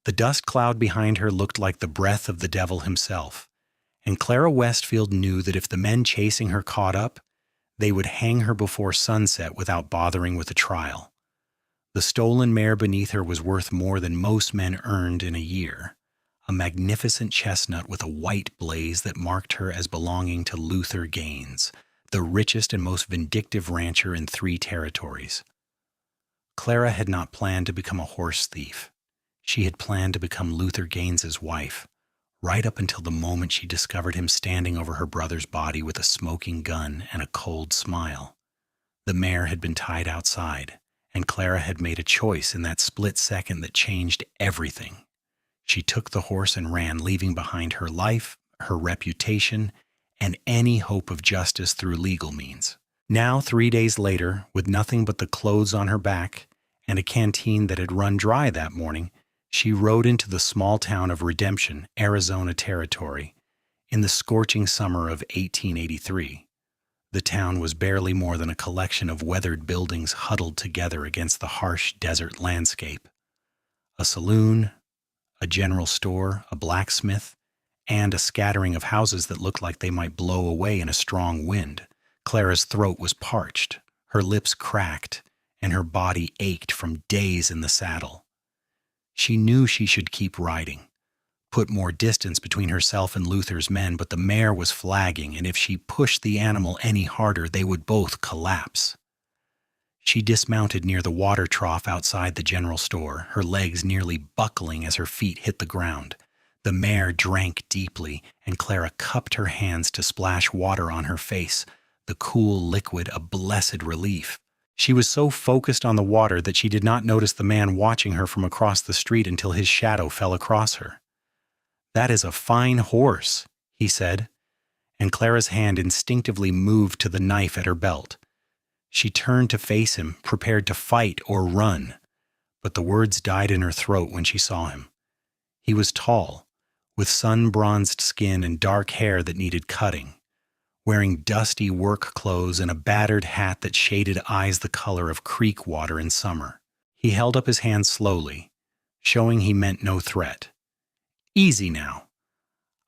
The dust cloud behind her looked like the breath of the devil himself, and Clara Westfield knew that if the men chasing her caught up, they would hang her before sunset without bothering with a trial. The stolen mare beneath her was worth more than most men earned in a year, a magnificent chestnut with a white blaze that marked her as belonging to Luther Gaines, the richest and most vindictive rancher in 3 territories. Clara had not planned to become a horse thief. She had planned to become Luther Gaines's wife, right up until the moment she discovered him standing over her brother's body with a smoking gun and a cold smile. The mare had been tied outside, and Clara had made a choice in that split second that changed everything. She took the horse and ran, leaving behind her life, her reputation, and any hope of justice through legal means. Now, 3 days later, with nothing but the clothes on her back and a canteen that had run dry that morning, she rode into the small town of Redemption, Arizona Territory, in the scorching summer of 1883. The town was barely more than a collection of weathered buildings huddled together against the harsh desert landscape. A saloon, a general store, a blacksmith, and a scattering of houses that looked like they might blow away in a strong wind. Clara's throat was parched, her lips cracked, and her body ached from days in the saddle. She knew she should keep riding, put more distance between herself and Luther's men, but the mare was flagging, and if she pushed the animal any harder, they would both collapse. She dismounted near the water trough outside the general store, her legs nearly buckling as her feet hit the ground. The mare drank deeply, and Clara cupped her hands to splash water on her face, the cool liquid a blessed relief. She was so focused on the water that she did not notice the man watching her from across the street until his shadow fell across her. "That is a fine horse," he said, and Clara's hand instinctively moved to the knife at her belt. She turned to face him, prepared to fight or run, but the words died in her throat when she saw him. He was tall, with sun-bronzed skin and dark hair that needed cutting, wearing dusty work clothes and a battered hat that shaded eyes the color of creek water in summer. He held up his hand slowly, showing he meant no threat. "Easy now.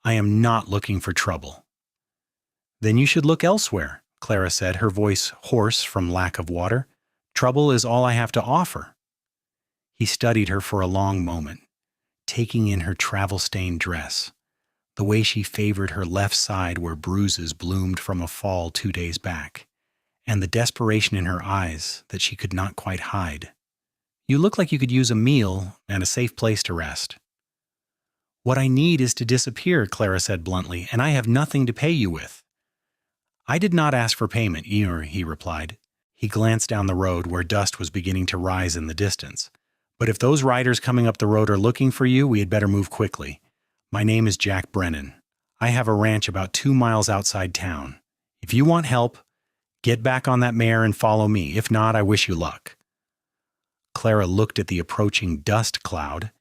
I am not looking for trouble." "Then you should look elsewhere," Clara said, her voice hoarse from lack of water. "Trouble is all I have to offer." He studied her for a long moment, taking in her travel-stained dress, the way she favored her left side where bruises bloomed from a fall 2 days back, and the desperation in her eyes that she could not quite hide. "You look like you could use a meal and a safe place to rest." "What I need is to disappear," Clara said bluntly, "and I have nothing to pay you with." "I did not ask for payment," he replied. He glanced down the road where dust was beginning to rise in the distance. "But if those riders coming up the road are looking for you, we had better move quickly. My name is Jack Brennan. I have a ranch about 2 miles outside town. If you want help, get back on that mare and follow me. If not, I wish you luck." Clara looked at the approaching dust cloud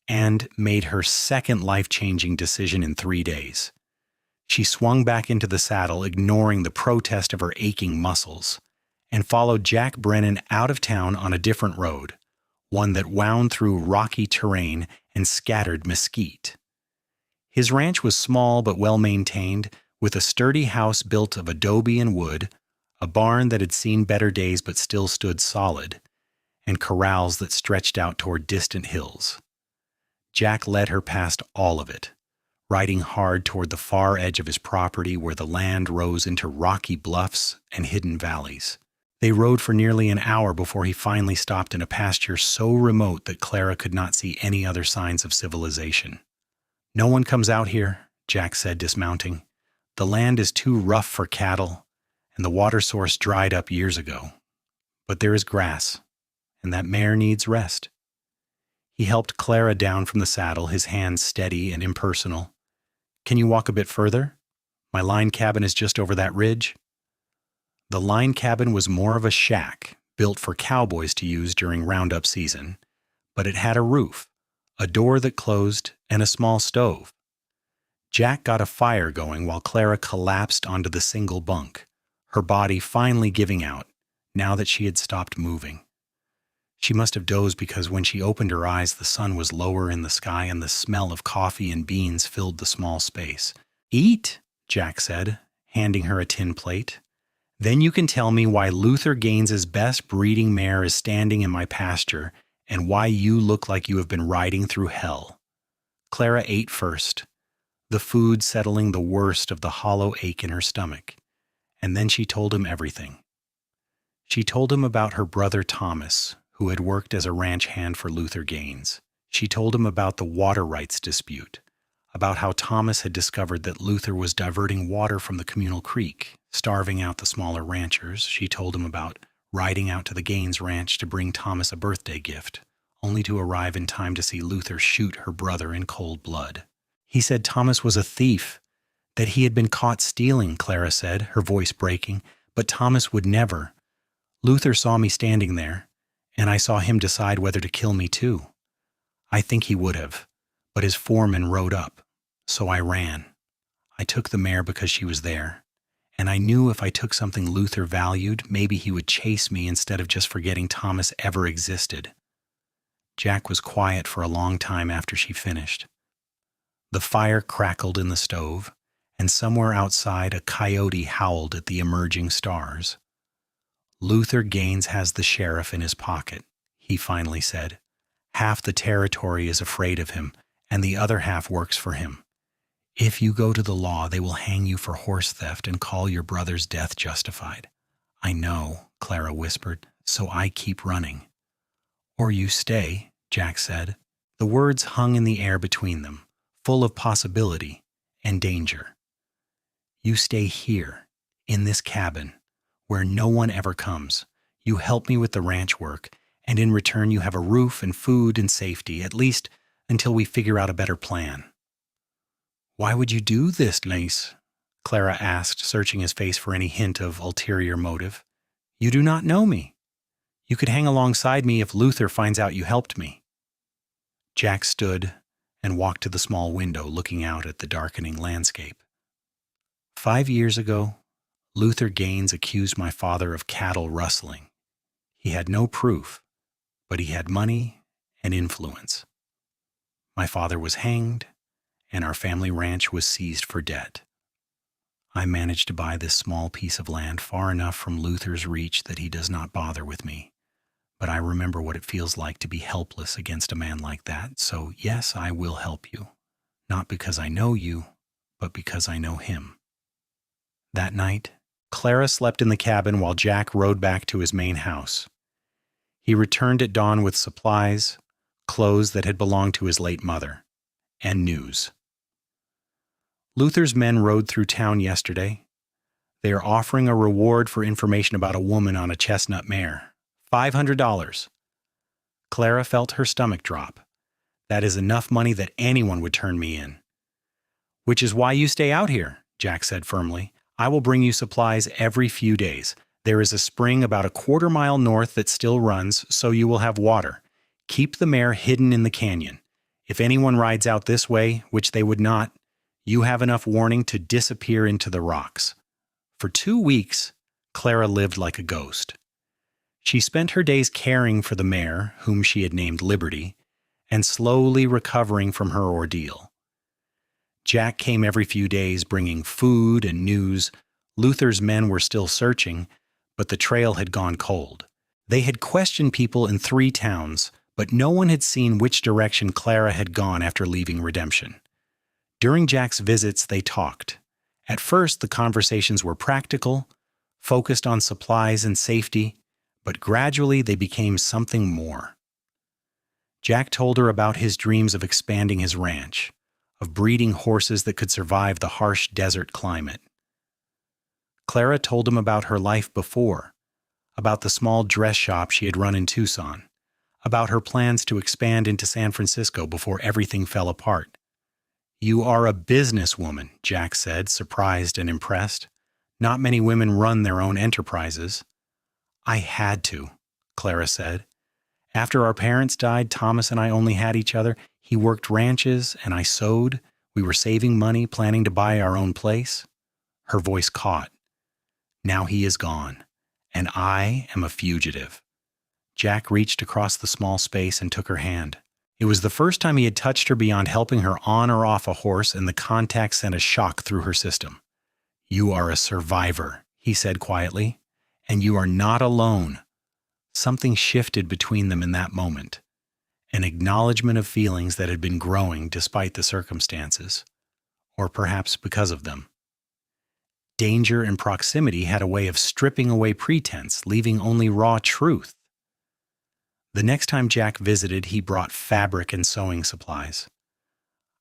and made her second life-changing decision in 3 days. She swung back into the saddle, ignoring the protest of her aching muscles, and followed Jack Brennan out of town on a different road, one that wound through rocky terrain and scattered mesquite. His ranch was small but well-maintained, with a sturdy house built of adobe and wood, a barn that had seen better days but still stood solid, and corrals that stretched out toward distant hills. Jack led her past all of it, riding hard toward the far edge of his property where the land rose into rocky bluffs and hidden valleys. They rode for nearly an hour before he finally stopped in a pasture so remote that Clara could not see any other signs of civilization. "No one comes out here," Jack said, dismounting. "The land is too rough for cattle, and the water source dried up years ago. But there is grass, and that mare needs rest." He helped Clara down from the saddle, his hands steady and impersonal. "Can you walk a bit further? My line cabin is just over that ridge." The line cabin was more of a shack, built for cowboys to use during roundup season, but it had a roof, a door that closed, and a small stove. Jack got a fire going while Clara collapsed onto the single bunk, her body finally giving out now that she had stopped moving. She must have dozed because when she opened her eyes, the sun was lower in the sky and the smell of coffee and beans filled the small space. "Eat," Jack said, handing her a tin plate. "Then you can tell me why Luther Gaines's best breeding mare is standing in my pasture and why you look like you have been riding through hell." Clara ate first, the food settling the worst of the hollow ache in her stomach, and then she told him everything. She told him about her brother Thomas, who had worked as a ranch hand for Luther Gaines. She told him about the water rights dispute, about how Thomas had discovered that Luther was diverting water from the communal creek, starving out the smaller ranchers. She told him about riding out to the Gaines ranch to bring Thomas a birthday gift, only to arrive in time to see Luther shoot her brother in cold blood. He said Thomas was a thief, that he had been caught stealing, Clara said, her voice breaking, but Thomas would never. Luther saw me standing there, and I saw him decide whether to kill me too. I think he would have, but his foreman rode up, so I ran. I took the mare because she was there, and I knew if I took something Luther valued, maybe he would chase me instead of just forgetting Thomas ever existed. Jack was quiet for a long time after she finished. The fire crackled in the stove, and somewhere outside a coyote howled at the emerging stars. "Luther Gaines has the sheriff in his pocket," he finally said. "Half the territory is afraid of him, and the other half works for him. If you go to the law, they will hang you for horse theft and call your brother's death justified." "I know," Clara whispered, "so I keep running." "Or you stay," Jack said. The words hung in the air between them, full of possibility and danger. "You stay here, in this cabin, where no one ever comes. You help me with the ranch work, and in return you have a roof and food and safety, at least until we figure out a better plan." "Why would you do this, Lace?" Clara asked, searching his face for any hint of ulterior motive. "You do not know me. You could hang alongside me if Luther finds out you helped me." Jack stood and walked to the small window, looking out at the darkening landscape. 5 years ago, Luther Gaines accused my father of cattle rustling. He had no proof, but he had money and influence. My father was hanged, and our family ranch was seized for debt. I managed to buy this small piece of land far enough from Luther's reach that he does not bother with me. But I remember what it feels like to be helpless against a man like that, so yes, I will help you. Not because I know you, but because I know him. That night, Clara slept in the cabin while Jack rode back to his main house. He returned at dawn with supplies, clothes that had belonged to his late mother, and news. "Luther's men rode through town yesterday. They are offering a reward for information about a woman on a chestnut mare. $500. Clara felt her stomach drop. "That is enough money that anyone would turn me in." "Which is why you stay out here," Jack said firmly. "I will bring you supplies every few days. There is a spring about a quarter-mile north that still runs, so you will have water. Keep the mare hidden in the canyon. If anyone rides out this way, which they would not, you have enough warning to disappear into the rocks." For 2 weeks, Clara lived like a ghost. She spent her days caring for the mare, whom she had named Liberty, and slowly recovering from her ordeal. Jack came every few days bringing food and news. Luther's men were still searching, but the trail had gone cold. They had questioned people in 3 towns, but no one had seen which direction Clara had gone after leaving Redemption. During Jack's visits, they talked. At first, the conversations were practical, focused on supplies and safety, but gradually they became something more. Jack told her about his dreams of expanding his ranch, of breeding horses that could survive the harsh desert climate. Clara told him about her life before, about the small dress shop she had run in Tucson, about her plans to expand into San Francisco before everything fell apart. "You are a businesswoman," Jack said, surprised and impressed. "Not many women run their own enterprises." "I had to," Clara said. "After our parents died, Thomas and I only had each other. He worked ranches, and I sewed. We were saving money, planning to buy our own place." Her voice caught. "Now he is gone, and I am a fugitive." Jack reached across the small space and took her hand. It was the first time he had touched her beyond helping her on or off a horse, and the contact sent a shock through her system. "You are a survivor," he said quietly, "and you are not alone." Something shifted between them in that moment, an acknowledgement of feelings that had been growing despite the circumstances, or perhaps because of them. Danger and proximity had a way of stripping away pretense, leaving only raw truth. The next time Jack visited, he brought fabric and sewing supplies.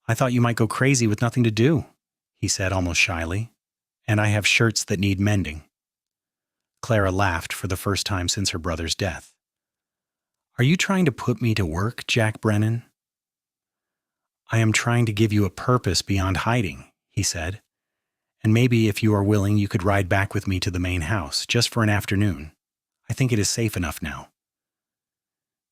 "I thought you might go crazy with nothing to do," he said almost shyly, "and I have shirts that need mending." Clara laughed for the first time since her brother's death. "Are you trying to put me to work, Jack Brennan?" "I am trying to give you a purpose beyond hiding," he said. "And maybe if you are willing, you could ride back with me to the main house, just for an afternoon. I think it is safe enough now."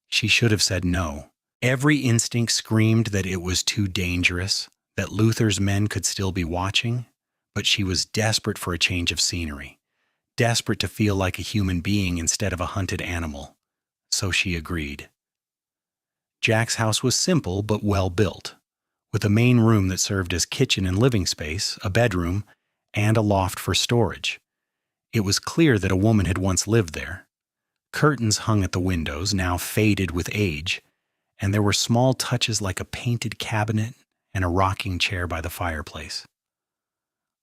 She should have said no. Every instinct screamed that it was too dangerous, that Luther's men could still be watching, but she was desperate for a change of scenery, desperate to feel like a human being instead of a hunted animal. So she agreed. Jack's house was simple but well built, with a main room that served as kitchen and living space, a bedroom, and a loft for storage. It was clear that a woman had once lived there. Curtains hung at the windows, now faded with age, and there were small touches like a painted cabinet and a rocking chair by the fireplace.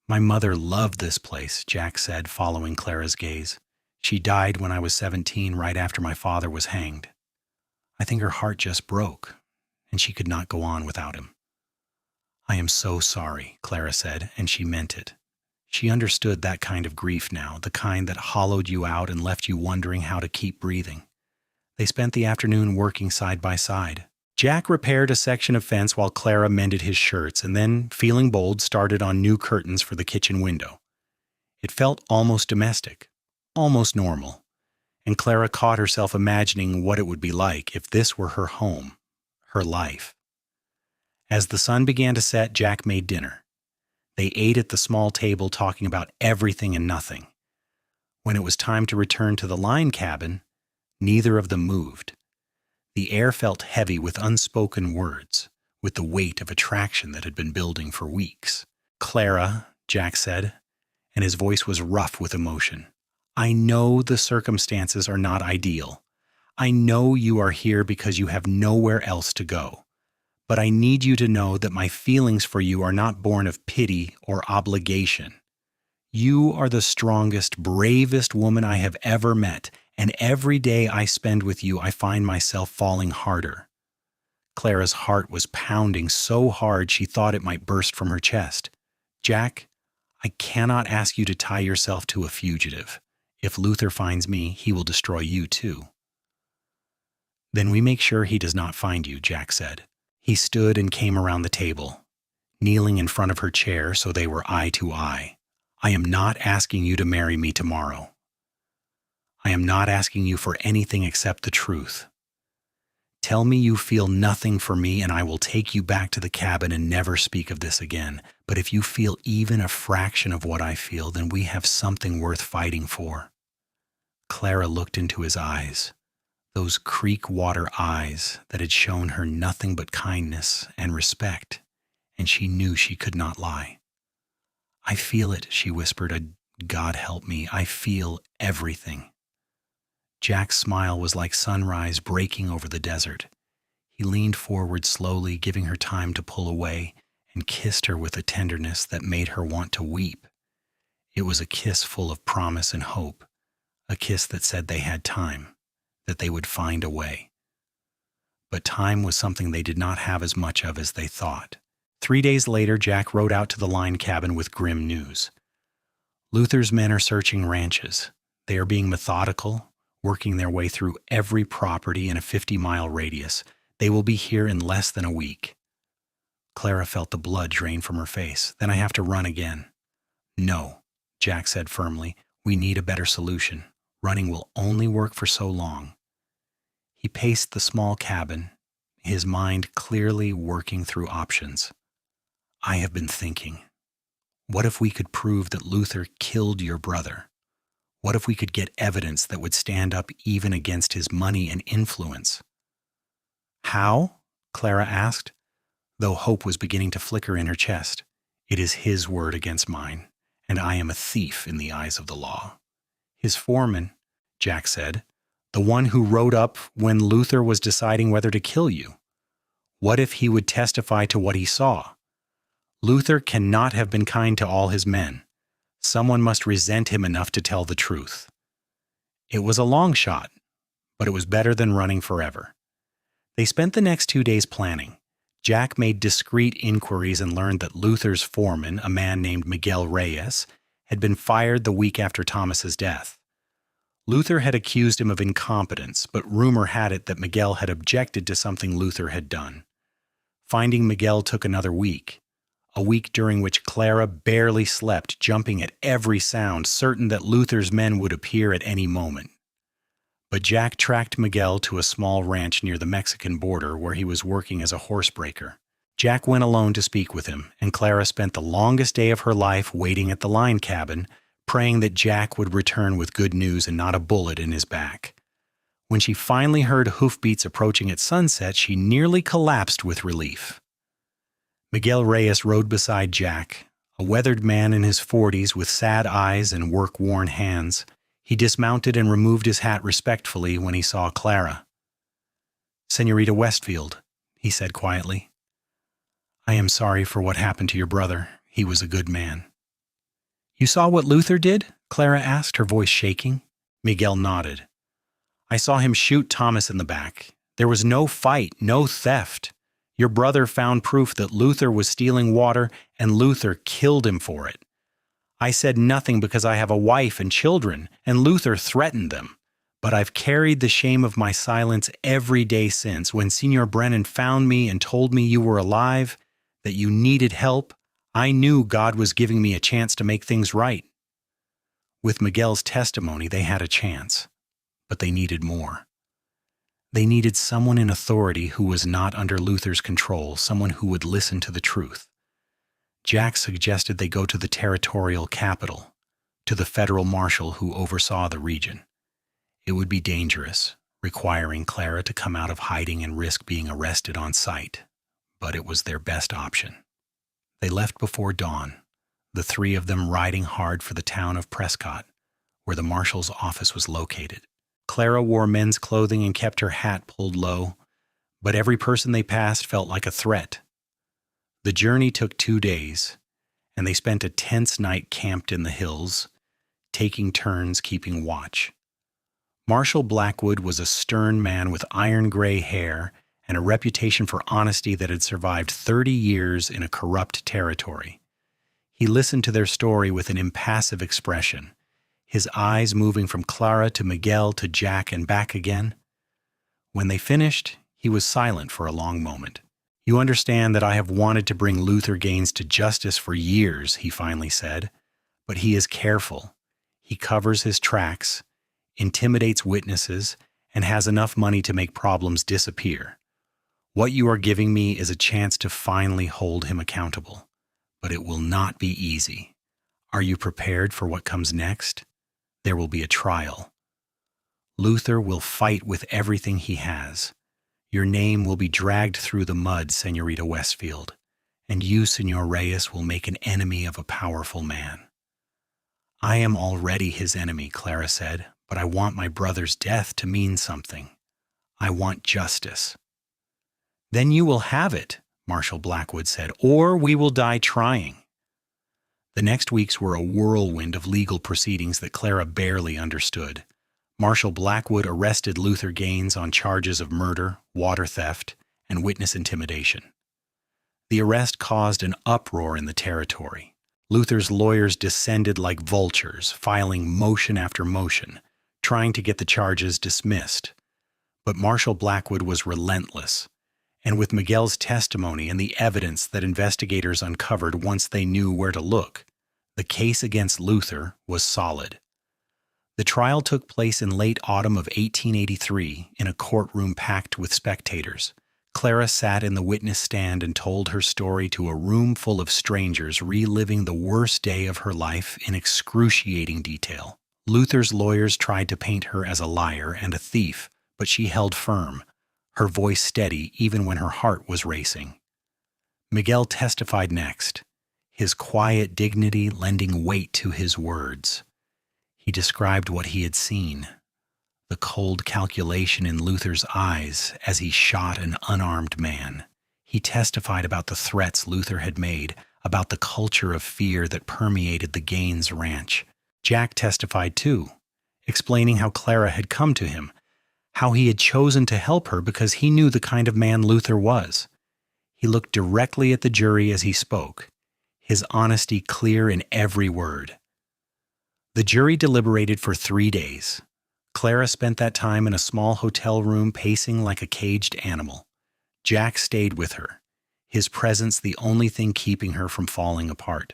"My mother loved this place," Jack said, following Clara's gaze. "She died when I was 17, right after my father was hanged. I think her heart just broke, and she could not go on without him." "I am so sorry," Clara said, and she meant it. She understood that kind of grief now, the kind that hollowed you out and left you wondering how to keep breathing. They spent the afternoon working side by side. Jack repaired a section of fence while Clara mended his shirts, and then, feeling bold, started on new curtains for the kitchen window. It felt almost domestic, almost normal, and Clara caught herself imagining what it would be like if this were her home, her life. As the sun began to set, Jack made dinner. They ate at the small table, talking about everything and nothing. When it was time to return to the line cabin, neither of them moved. The air felt heavy with unspoken words, with the weight of attraction that had been building for weeks. "Clara," Jack said, and his voice was rough with emotion, "I know the circumstances are not ideal. I know you are here because you have nowhere else to go. But I need you to know that my feelings for you are not born of pity or obligation. You are the strongest, bravest woman I have ever met, and every day I spend with you, I find myself falling harder." Clara's heart was pounding so hard she thought it might burst from her chest. "Jack, I cannot ask you to tie yourself to a fugitive. If Luther finds me, he will destroy you too." "Then we make sure he does not find you," Jack said. He stood and came around the table, kneeling in front of her chair so they were eye to eye. "I am not asking you to marry me tomorrow. I am not asking you for anything except the truth. Tell me you feel nothing for me and I will take you back to the cabin and never speak of this again. But if you feel even a fraction of what I feel, then we have something worth fighting for." Clara looked into his eyes, those creek water eyes that had shown her nothing but kindness and respect, and she knew she could not lie. "I feel it," she whispered. "God help me, I feel everything." Jack's smile was like sunrise breaking over the desert. He leaned forward slowly, giving her time to pull away, and kissed her with a tenderness that made her want to weep. It was a kiss full of promise and hope, a kiss that said they had time, that they would find a way. But time was something they did not have as much of as they thought. 3 days later, Jack rode out to the line cabin with grim news. "Luther's men are searching ranches. They are being methodical, working their way through every property in a 50-mile radius. They will be here in less than a week." Clara felt the blood drain from her face. "Then I have to run again." "No," Jack said firmly. "We need a better solution. Running will only work for so long." He paced the small cabin, his mind clearly working through options. "I have been thinking. What if we could prove that Luther killed your brother? What if we could get evidence that would stand up even against his money and influence? How? Clara asked, though hope was beginning to flicker in her chest. It is his word against mine, and I am a thief in the eyes of the law. His foreman, Jack said, the one who rode up when Luther was deciding whether to kill you. What if he would testify to what he saw? Luther cannot have been kind to all his men. Someone must resent him enough to tell the truth. It was a long shot, but it was better than running forever. They spent the next 2 days planning. Jack made discreet inquiries and learned that Luther's foreman, a man named Miguel Reyes, had been fired the week after Thomas's death. Luther had accused him of incompetence, but rumor had it that Miguel had objected to something Luther had done. Finding Miguel took another week, a week during which Clara barely slept, jumping at every sound, certain that Luther's men would appear at any moment. But Jack tracked Miguel to a small ranch near the Mexican border where he was working as a horsebreaker. Jack went alone to speak with him, and Clara spent the longest day of her life waiting at the line cabin, praying that Jack would return with good news and not a bullet in his back. When she finally heard hoofbeats approaching at sunset, she nearly collapsed with relief. Miguel Reyes rode beside Jack, a weathered man in his 40s with sad eyes and work-worn hands. He dismounted and removed his hat respectfully when he saw Clara. "Señorita Westfield," he said quietly. "I am sorry for what happened to your brother. He was a good man." "You saw what Luther did?" Clara asked, her voice shaking. Miguel nodded. "I saw him shoot Thomas in the back. There was no fight, no theft. Your brother found proof that Luther was stealing water, and Luther killed him for it. I said nothing because I have a wife and children, and Luther threatened them. But I've carried the shame of my silence every day since. When Signor Brennan found me and told me you were alive, that you needed help, I knew God was giving me a chance to make things right." With Miguel's testimony, they had a chance, but they needed more. They needed someone in authority who was not under Luther's control, someone who would listen to the truth. Jack suggested they go to the territorial capital, to the federal marshal who oversaw the region. It would be dangerous, requiring Clara to come out of hiding and risk being arrested on sight, but it was their best option. They left before dawn, the three of them riding hard for the town of Prescott, where the marshal's office was located. Clara wore men's clothing and kept her hat pulled low, but every person they passed felt like a threat. The journey took 2 days, and they spent a tense night camped in the hills, taking turns keeping watch. Marshal Blackwood was a stern man with iron-gray hair and a reputation for honesty that had survived 30 years in a corrupt territory. He listened to their story with an impassive expression, his eyes moving from Clara to Miguel to Jack and back again. When they finished, he was silent for a long moment. "You understand that I have wanted to bring Luther Gaines to justice for years," he finally said, "but he is careful. He covers his tracks, intimidates witnesses, and has enough money to make problems disappear. What you are giving me is a chance to finally hold him accountable, but it will not be easy. Are you prepared for what comes next? There will be a trial. Luther will fight with everything he has. Your name will be dragged through the mud, Señorita Westfield, and you, Señor Reyes, will make an enemy of a powerful man." "I am already his enemy," Clara said, "but I want my brother's death to mean something. I want justice." "Then you will have it," Marshal Blackwood said, "or we will die trying." The next weeks were a whirlwind of legal proceedings that Clara barely understood. Marshal Blackwood arrested Luther Gaines on charges of murder, water theft, and witness intimidation. The arrest caused an uproar in the territory. Luther's lawyers descended like vultures, filing motion after motion, trying to get the charges dismissed. But Marshal Blackwood was relentless, and with Miguel's testimony and the evidence that investigators uncovered once they knew where to look, the case against Luther was solid. The trial took place in late autumn of 1883 in a courtroom packed with spectators. Clara sat in the witness stand and told her story to a room full of strangers, reliving the worst day of her life in excruciating detail. Luther's lawyers tried to paint her as a liar and a thief, but she held firm, her voice steady even when her heart was racing. Miguel testified next, his quiet dignity lending weight to his words. He described what he had seen, the cold calculation in Luther's eyes as he shot an unarmed man. He testified about the threats Luther had made, about the culture of fear that permeated the Gaines ranch. Jack testified too, explaining how Clara had come to him, how he had chosen to help her because he knew the kind of man Luther was. He looked directly at the jury as he spoke, his honesty clear in every word. The jury deliberated for 3 days. Clara spent that time in a small hotel room pacing like a caged animal. Jack stayed with her, his presence the only thing keeping her from falling apart.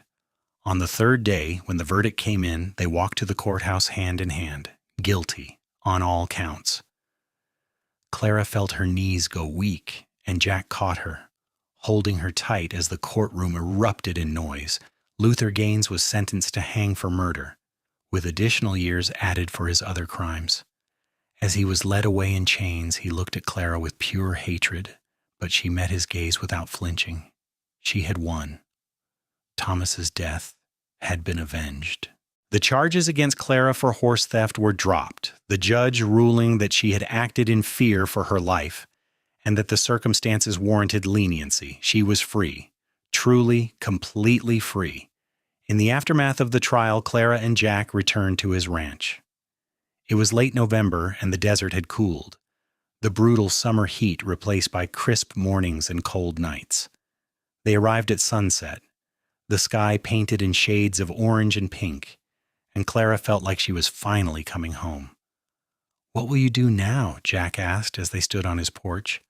On the 3rd day, when the verdict came in, they walked to the courthouse hand in hand, guilty, on all counts. Clara felt her knees go weak, and Jack caught her, holding her tight as the courtroom erupted in noise. Luther Gaines was sentenced to hang for murder, with additional years added for his other crimes. As he was led away in chains, he looked at Clara with pure hatred, but she met his gaze without flinching. She had won. Thomas's death had been avenged. The charges against Clara for horse theft were dropped, the judge ruling that she had acted in fear for her life, and that the circumstances warranted leniency. She was free, truly, completely free. In the aftermath of the trial, Clara and Jack returned to his ranch. It was late November, and the desert had cooled, the brutal summer heat replaced by crisp mornings and cold nights. They arrived at sunset, the sky painted in shades of orange and pink, and Clara felt like she was finally coming home. "What will you do now?" Jack asked as they stood on his porch,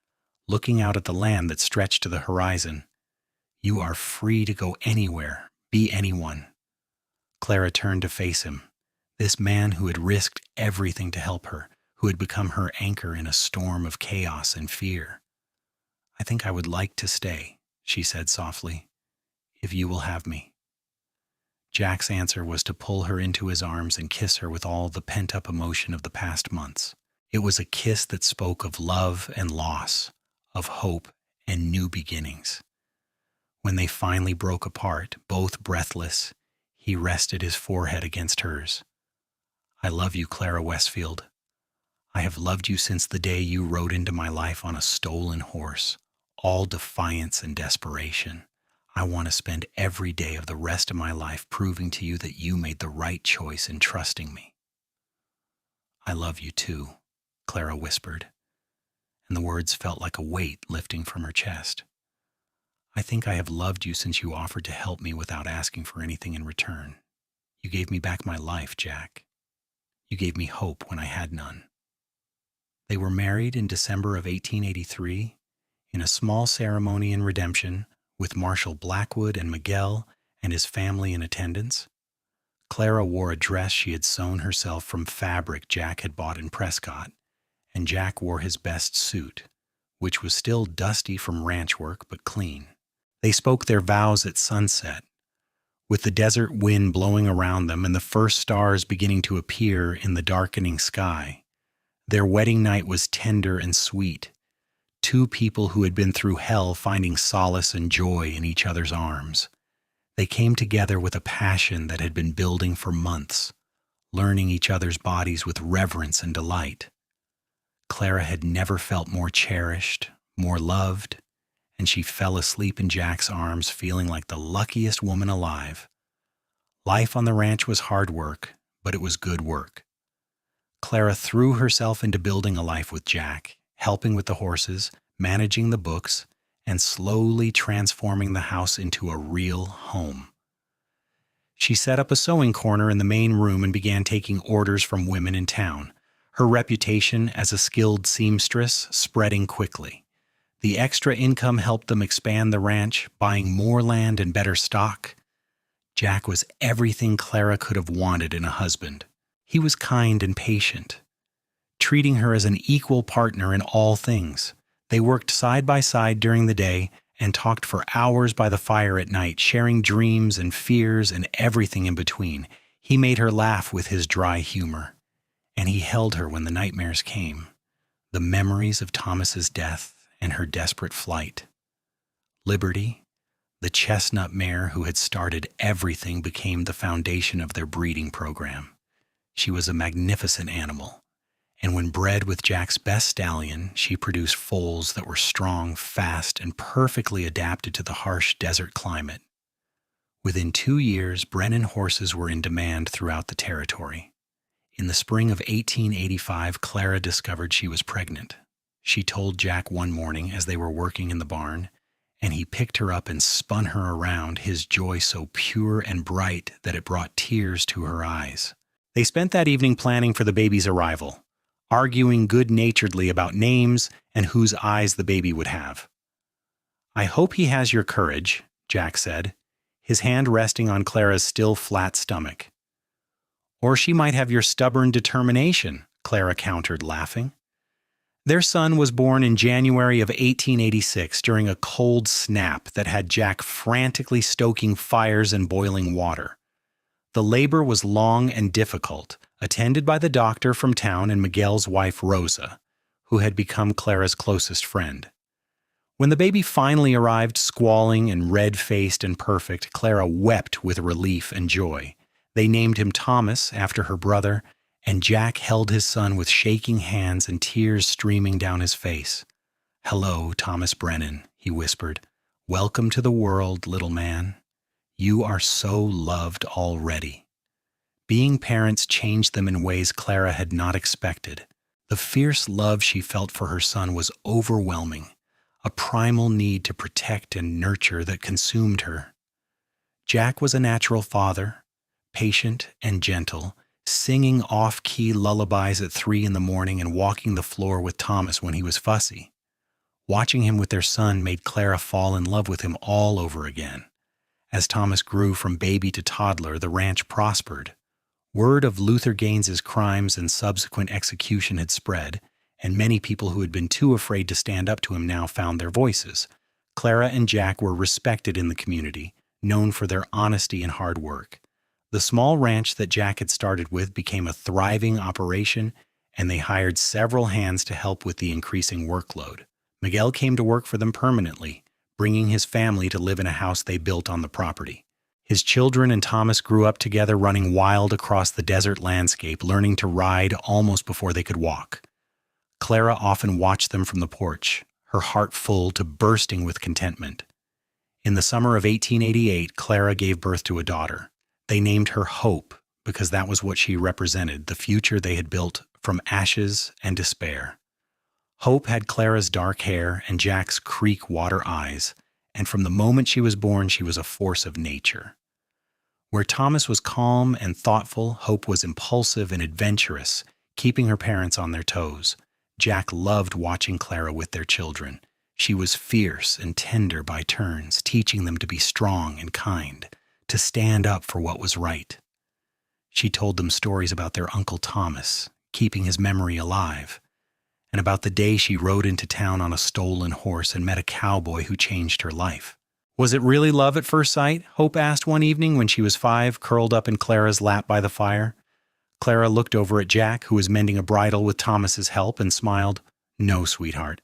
looking out at the land that stretched to the horizon. "You are free to go anywhere, be anyone." Clara turned to face him, this man who had risked everything to help her, who had become her anchor in a storm of chaos and fear. "I think I would like to stay," she said softly, "if you will have me." Jack's answer was to pull her into his arms and kiss her with all the pent-up emotion of the past months. It was a kiss that spoke of love and loss, of hope and new beginnings. When they finally broke apart, both breathless, he rested his forehead against hers. "I love you, Clara Westfield. I have loved you since the day you rode into my life on a stolen horse, all defiance and desperation. I want to spend every day of the rest of my life proving to you that you made the right choice in trusting me." "I love you too," Clara whispered, and the words felt like a weight lifting from her chest. "I think I have loved you since you offered to help me without asking for anything in return. You gave me back my life, Jack. You gave me hope when I had none." They were married in December of 1883, in a small ceremony in Redemption, with Marshal Blackwood and Miguel and his family in attendance. Clara wore a dress she had sewn herself from fabric Jack had bought in Prescott, and Jack wore his best suit, which was still dusty from ranch work but clean. They spoke their vows at sunset, with the desert wind blowing around them and the first stars beginning to appear in the darkening sky. Their wedding night was tender and sweet, two people who had been through hell finding solace and joy in each other's arms. They came together with a passion that had been building for months, learning each other's bodies with reverence and delight. Clara had never felt more cherished, more loved, and she fell asleep in Jack's arms feeling like the luckiest woman alive. Life on the ranch was hard work, but it was good work. Clara threw herself into building a life with Jack, helping with the horses, managing the books, and slowly transforming the house into a real home. She set up a sewing corner in the main room and began taking orders from women in town, her reputation as a skilled seamstress spreading quickly. The extra income helped them expand the ranch, buying more land and better stock. Jack was everything Clara could have wanted in a husband. He was kind and patient, treating her as an equal partner in all things. They worked side by side during the day and talked for hours by the fire at night, sharing dreams and fears and everything in between. He made her laugh with his dry humor, and he held her when the nightmares came, the memories of Thomas's death and her desperate flight. Liberty, the chestnut mare who had started everything, became the foundation of their breeding program. She was a magnificent animal, and when bred with Jack's best stallion, she produced foals that were strong, fast, and perfectly adapted to the harsh desert climate. Within 2 years, Brennan horses were in demand throughout the territory. In the spring of 1885, Clara discovered she was pregnant. She told Jack one morning as they were working in the barn, and he picked her up and spun her around, his joy so pure and bright that it brought tears to her eyes. They spent that evening planning for the baby's arrival, arguing good-naturedly about names and whose eyes the baby would have. "I hope he has your courage," Jack said, his hand resting on Clara's still flat stomach. "Or she might have your stubborn determination," Clara countered, laughing. Their son was born in January of 1886 during a cold snap that had Jack frantically stoking fires and boiling water. The labor was long and difficult, attended by the doctor from town and Miguel's wife Rosa, who had become Clara's closest friend. When the baby finally arrived, squalling and red-faced and perfect, Clara wept with relief and joy. They named him Thomas after her brother, and Jack held his son with shaking hands and tears streaming down his face. "Hello, Thomas Brennan," he whispered. "Welcome to the world, little man. You are so loved already." Being parents changed them in ways Clara had not expected. The fierce love she felt for her son was overwhelming, a primal need to protect and nurture that consumed her. Jack was a natural father, patient and gentle, singing off-key lullabies at 3 in the morning and walking the floor with Thomas when he was fussy. Watching him with their son made Clara fall in love with him all over again. As Thomas grew from baby to toddler, the ranch prospered. Word of Luther Gaines's crimes and subsequent execution had spread, and many people who had been too afraid to stand up to him now found their voices. Clara and Jack were respected in the community, known for their honesty and hard work. The small ranch that Jack had started with became a thriving operation, and they hired several hands to help with the increasing workload. Miguel came to work for them permanently, bringing his family to live in a house they built on the property. His children and Thomas grew up together, running wild across the desert landscape, learning to ride almost before they could walk. Clara often watched them from the porch, her heart full to bursting with contentment. In the summer of 1888, Clara gave birth to a daughter. They named her Hope because that was what she represented, the future they had built from ashes and despair. Hope had Clara's dark hair and Jack's creek water eyes, and from the moment she was born, she was a force of nature. Where Thomas was calm and thoughtful, Hope was impulsive and adventurous, keeping her parents on their toes. Jack loved watching Clara with their children. She was fierce and tender by turns, teaching them to be strong and kind, to stand up for what was right. She told them stories about their Uncle Thomas, keeping his memory alive, and about the day she rode into town on a stolen horse and met a cowboy who changed her life. "Was it really love at first sight?" Hope asked one evening when she was 5, curled up in Clara's lap by the fire. Clara looked over at Jack, who was mending a bridle with Thomas's help, and smiled. "No, sweetheart.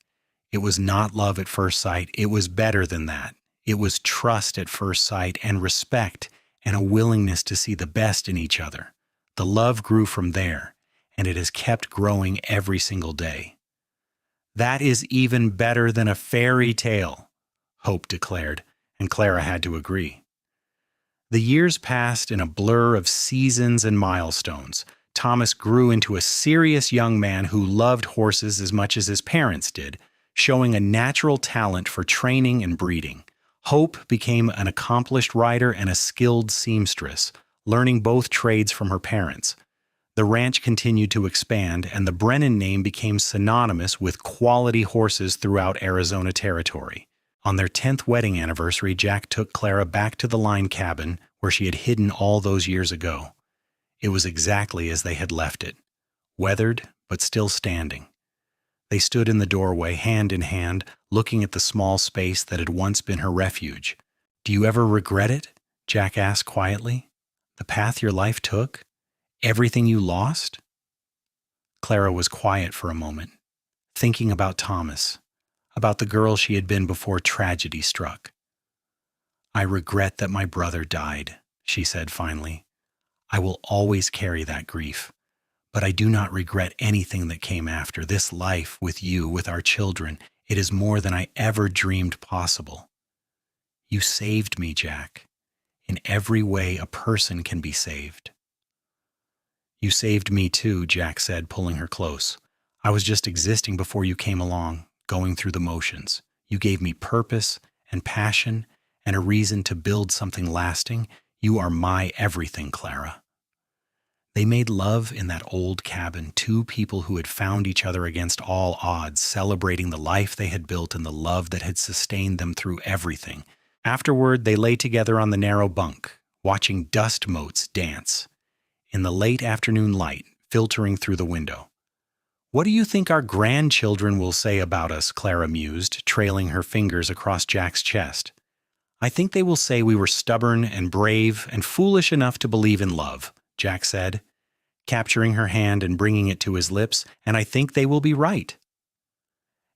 It was not love at first sight. It was better than that. It was trust at first sight and respect and a willingness to see the best in each other. The love grew from there, and it has kept growing every single day." "That is even better than a fairy tale," Hope declared, and Clara had to agree. The years passed in a blur of seasons and milestones. Thomas grew into a serious young man who loved horses as much as his parents did, showing a natural talent for training and breeding. Hope became an accomplished rider and a skilled seamstress, learning both trades from her parents. The ranch continued to expand, and the Brennan name became synonymous with quality horses throughout Arizona territory. On their 10th wedding anniversary, Jack took Clara back to the line cabin where she had hidden all those years ago. It was exactly as they had left it, weathered but still standing. They stood in the doorway, hand in hand, looking at the small space that had once been her refuge. "Do you ever regret it?" Jack asked quietly. The path your life took? Everything you lost? Clara was quiet for a moment, thinking about Thomas, about the girl she had been before tragedy struck. I regret that my brother died, she said finally. I will always carry that grief, but I do not regret anything that came after. This life with you, with our children, it is more than I ever dreamed possible. You saved me, Jack. In every way a person can be saved. You saved me too, Jack said, pulling her close. I was just existing before you came along, going through the motions. You gave me purpose and passion and a reason to build something lasting. You are my everything, Clara. They made love in that old cabin, two people who had found each other against all odds, celebrating the life they had built and the love that had sustained them through everything. Afterward, they lay together on the narrow bunk, watching dust motes dance in the late afternoon light filtering through the window. What do you think our grandchildren will say about us? Clara mused, trailing her fingers across Jack's chest. I think they will say we were stubborn and brave and foolish enough to believe in love, Jack said, capturing her hand and bringing it to his lips, and I think they will be right.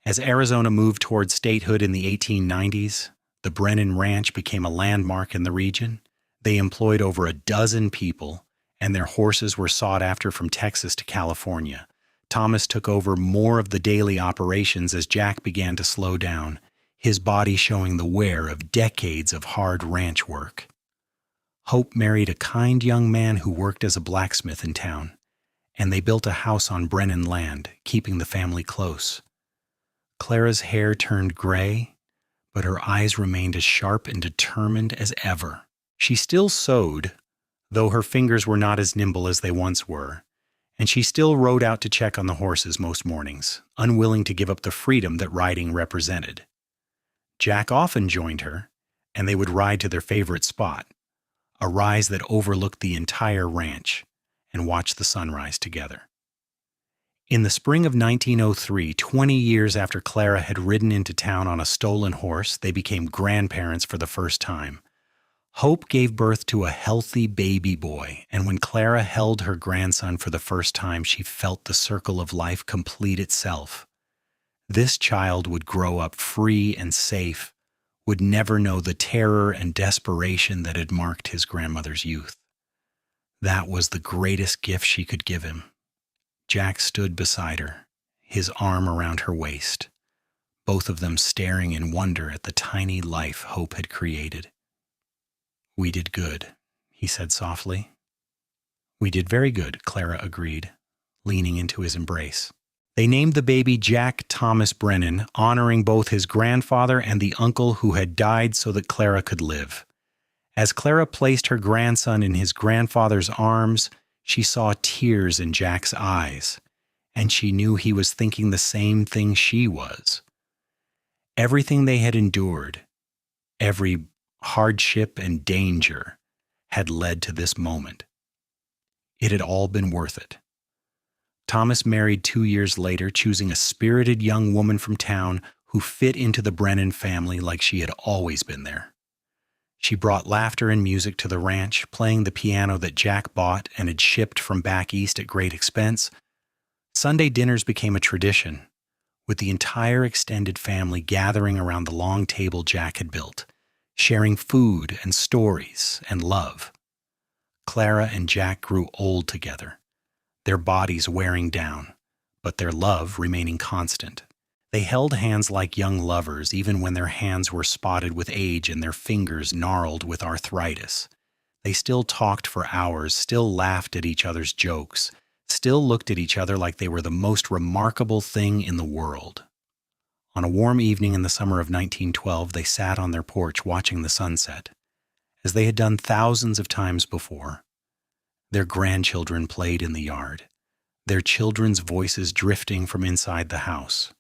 As Arizona moved toward statehood in the 1890s, the Brennan Ranch became a landmark in the region. They employed over a dozen people, and their horses were sought after from Texas to California. Thomas took over more of the daily operations as Jack began to slow down, his body showing the wear of decades of hard ranch work. Hope married a kind young man who worked as a blacksmith in town, and they built a house on Brennan land, keeping the family close. Clara's hair turned gray, but her eyes remained as sharp and determined as ever. She still sewed, though her fingers were not as nimble as they once were, and she still rode out to check on the horses most mornings, unwilling to give up the freedom that riding represented. Jack often joined her, and they would ride to their favorite spot, a rise that overlooked the entire ranch, and watch the sunrise together. In the spring of 1903, 20 years after Clara had ridden into town on a stolen horse, they became grandparents for the first time. Hope gave birth to a healthy baby boy, and when Clara held her grandson for the first time, she felt the circle of life complete itself. This child would grow up free and safe, would never know the terror and desperation that had marked his grandmother's youth. That was the greatest gift she could give him. Jack stood beside her, his arm around her waist, both of them staring in wonder at the tiny life Hope had created. We did good, he said softly. We did very good, Clara agreed, leaning into his embrace. They named the baby Jack Thomas Brennan, honoring both his grandfather and the uncle who had died so that Clara could live. As Clara placed her grandson in his grandfather's arms, she saw tears in Jack's eyes, and she knew he was thinking the same thing she was. Everything they had endured, every hardship and danger, had led to this moment. It had all been worth it. Thomas married 2 years later, choosing a spirited young woman from town who fit into the Brennan family like she had always been there. She brought laughter and music to the ranch, playing the piano that Jack bought and had shipped from back east at great expense. Sunday dinners became a tradition, with the entire extended family gathering around the long table Jack had built, sharing food and stories and love. Clara and Jack grew old together, their bodies wearing down, but their love remaining constant. They held hands like young lovers even when their hands were spotted with age and their fingers gnarled with arthritis. They still talked for hours, still laughed at each other's jokes, still looked at each other like they were the most remarkable thing in the world. On a warm evening in the summer of 1912, they sat on their porch watching the sunset, as they had done thousands of times before. Their grandchildren played in the yard, their children's voices drifting from inside the house.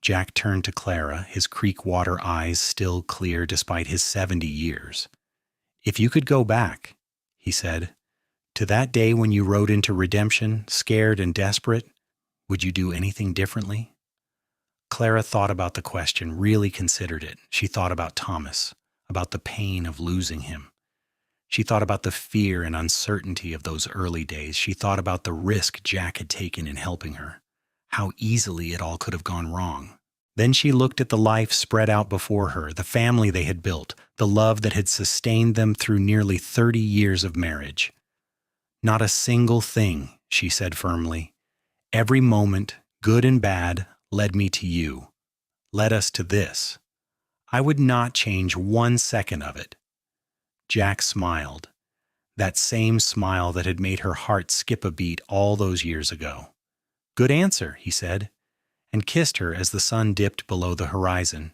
Jack turned to Clara, his creek water eyes still clear despite his 70 years. If you could go back, he said, to that day when you rode into redemption, scared and desperate, would you do anything differently? Clara thought about the question, really considered it. She thought about Thomas, about the pain of losing him. She thought about the fear and uncertainty of those early days. She thought about the risk Jack had taken in helping her, how easily it all could have gone wrong. Then she looked at the life spread out before her, the family they had built, the love that had sustained them through nearly 30 years of marriage. "Not a single thing," she said firmly. "Every moment, good and bad, led me to you, led us to this. I would not change 1 second of it." Jack smiled, that same smile that had made her heart skip a beat all those years ago. "Good answer," he said, and kissed her as the sun dipped below the horizon,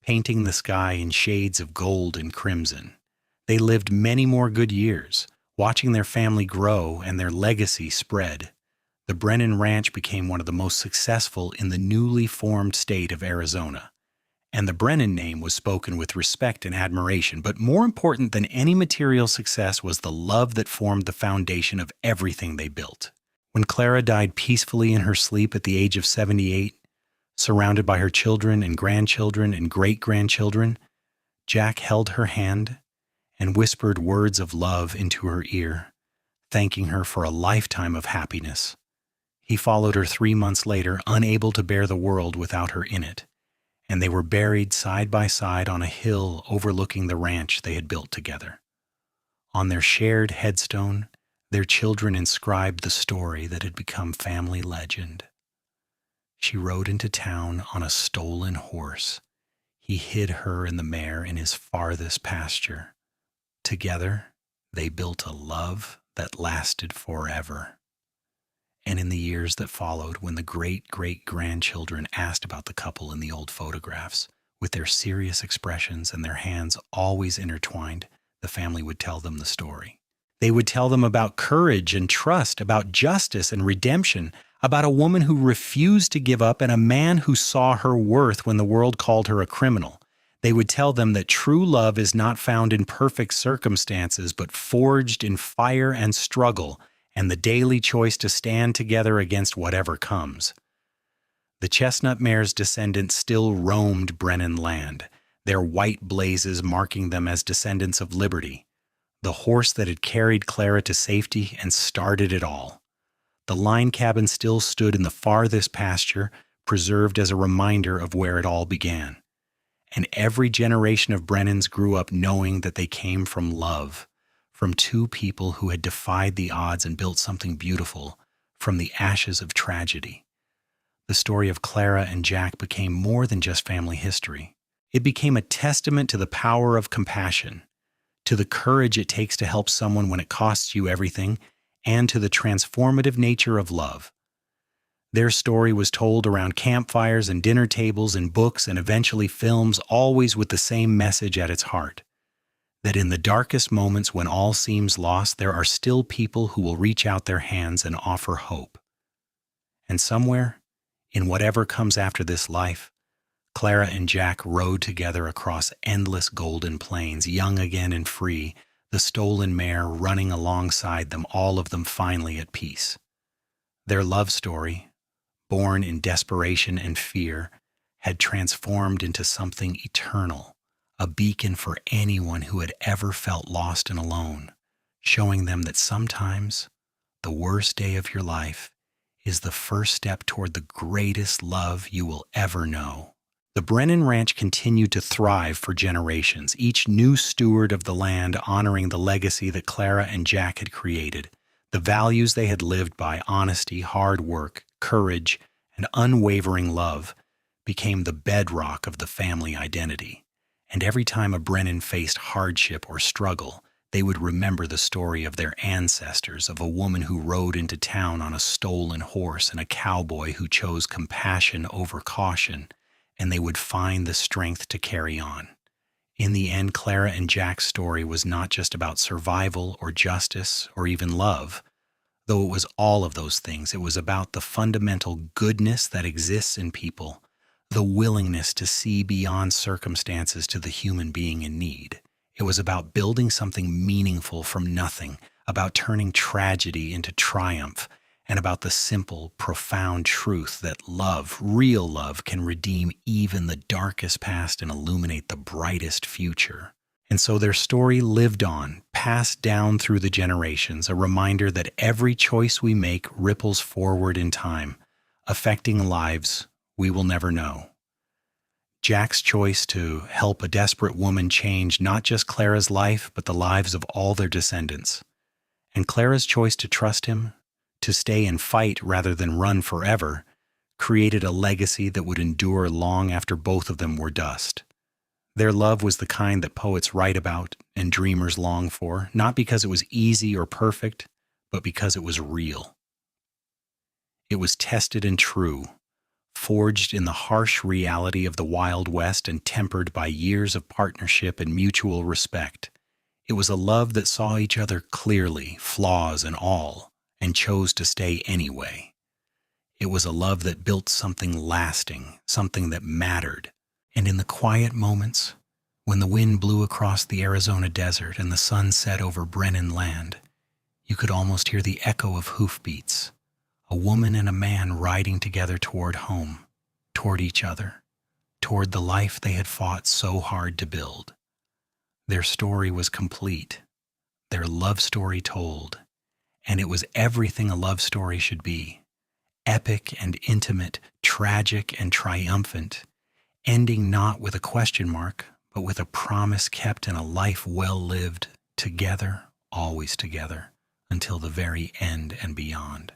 painting the sky in shades of gold and crimson. They lived many more good years, watching their family grow and their legacy spread. The Brennan Ranch became one of the most successful in the newly formed state of Arizona, and the Brennan name was spoken with respect and admiration, but more important than any material success was the love that formed the foundation of everything they built. When Clara died peacefully in her sleep at the age of 78, surrounded by her children and grandchildren and great-grandchildren, Jack held her hand and whispered words of love into her ear, thanking her for a lifetime of happiness. He followed her 3 months later, unable to bear the world without her in it, and they were buried side by side on a hill overlooking the ranch they had built together. On their shared headstone, their children inscribed the story that had become family legend. She rode into town on a stolen horse. He hid her and the mare in his farthest pasture. Together, they built a love that lasted forever. And in the years that followed, when the great-great-grandchildren asked about the couple in the old photographs, with their serious expressions and their hands always intertwined, the family would tell them the story. They would tell them about courage and trust, about justice and redemption, about a woman who refused to give up and a man who saw her worth when the world called her a criminal. They would tell them that true love is not found in perfect circumstances, but forged in fire and struggle, and the daily choice to stand together against whatever comes. The chestnut mare's descendants still roamed Brennan land, their white blazes marking them as descendants of liberty. The horse that had carried Clara to safety and started it all. The line cabin still stood in the farthest pasture, preserved as a reminder of where it all began. And every generation of Brennans grew up knowing that they came from love, from two people who had defied the odds and built something beautiful from the ashes of tragedy. The story of Clara and Jack became more than just family history. It became a testament to the power of compassion, to the courage it takes to help someone when it costs you everything, and to the transformative nature of love. Their story was told around campfires and dinner tables and books and eventually films, always with the same message at its heart: that in the darkest moments when all seems lost, there are still people who will reach out their hands and offer hope. And somewhere, in whatever comes after this life, Clara and Jack rode together across endless golden plains, young again and free, the stolen mare running alongside them, all of them finally at peace. Their love story, born in desperation and fear, had transformed into something eternal, a beacon for anyone who had ever felt lost and alone, showing them that sometimes the worst day of your life is the first step toward the greatest love you will ever know. The Brennan Ranch continued to thrive for generations, each new steward of the land honoring the legacy that Clara and Jack had created, the values they had lived by: honesty, hard work, courage, and unwavering love became the bedrock of the family identity. And every time a Brennan faced hardship or struggle, they would remember the story of their ancestors, of a woman who rode into town on a stolen horse and a cowboy who chose compassion over caution, and they would find the strength to carry on. In the end, Clara and Jack's story was not just about survival or justice or even love. Though it was all of those things, it was about the fundamental goodness that exists in people, the willingness to see beyond circumstances to the human being in need. It was about building something meaningful from nothing, about turning tragedy into triumph, and about the simple, profound truth that love, real love, can redeem even the darkest past and illuminate the brightest future. And so their story lived on, passed down through the generations, a reminder that every choice we make ripples forward in time, affecting lives we will never know. Jack's choice to help a desperate woman changed not just Clara's life, but the lives of all their descendants. And Clara's choice to trust him, to stay and fight rather than run forever, created a legacy that would endure long after both of them were dust. Their love was the kind that poets write about and dreamers long for, not because it was easy or perfect, but because it was real. It was tested and true, forged in the harsh reality of the Wild West and tempered by years of partnership and mutual respect. It was a love that saw each other clearly, flaws and all, and chose to stay anyway. It was a love that built something lasting, something that mattered. And in the quiet moments, when the wind blew across the Arizona desert and the sun set over Brennan land, you could almost hear the echo of hoofbeats, a woman and a man riding together toward home, toward each other, toward the life they had fought so hard to build. Their story was complete, their love story told, and it was everything a love story should be. Epic and intimate, tragic and triumphant, ending not with a question mark, but with a promise kept and a life well lived, together, always together, until the very end and beyond.